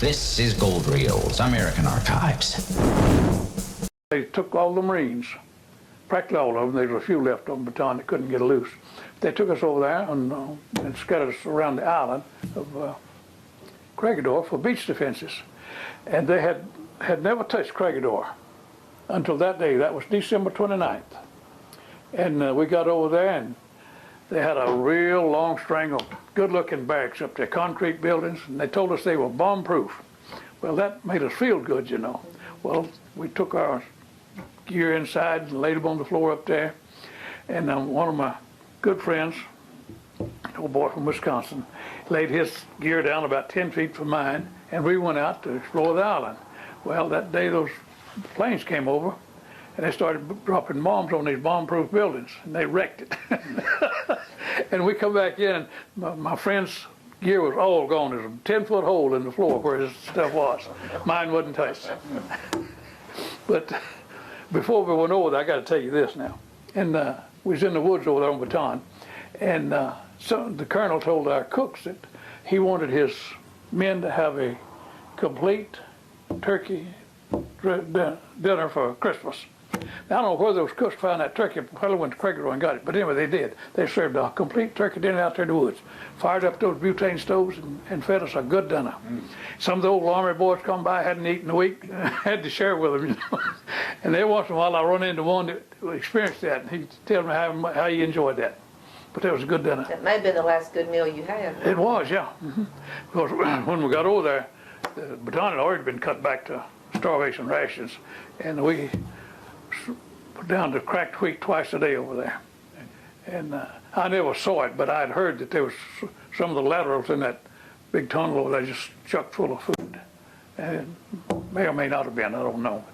This is Gold Reels, American Archives. They took all the Marines, practically all of them. There was a few left on Bataan that couldn't get loose. They took us over there and scattered us around the island of Crécy-d'Or for beach defenses. And they had never touched Crécy-d'Or until that day. That was December 29th. And we got over there, and they had a real long string of good-looking barracks up there, concrete buildings, and they told us they were bomb-proof. Well, that made us feel good, you know. Well, we took our gear inside and laid them on the floor up there, and one of my good friends, an old boy from Wisconsin, laid his gear down about 10 feet from mine, and we went out to explore the island. Well, that day those planes came over, and they started dropping bombs on these bomb-proof buildings, and they wrecked it. And we come back in, and my friend's gear was all gone. There's a 10-foot hole in the floor where his stuff was. Mine wasn't touched. But before we went over there, I got to tell you this now. And we was in the woods over there on Bataan, and so the colonel told our cooks that he wanted his men to have a complete turkey dinner for Christmas. Now, I don't know where those cooks found that turkey. Probably went to Crécy-d'Or and got it. But anyway, they did. They served a complete turkey dinner out there in the woods. Fired up those butane stoves and fed us a good dinner. Some of the old army boys come by, hadn't eaten a week, had to share with them, you know. And every once in a while, I run into one that experienced that, and he'd tell me how he enjoyed that. But that was a good dinner. That may have been the last good meal you had. It was, yeah. Because when we got over there, the Bataan had already been cut back to starvation rations, and we put down to cracked wheat twice a day over there. And I never saw it, but I'd heard that there was some of the laterals in that big tunnel over there just chock full of food. And it may or may not have been, I don't know.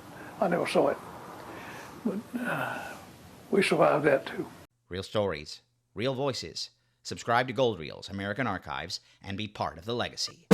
I never saw it. But we survived that too. Real stories, real voices. Subscribe to Gold Reels, American Archives, and be part of the legacy.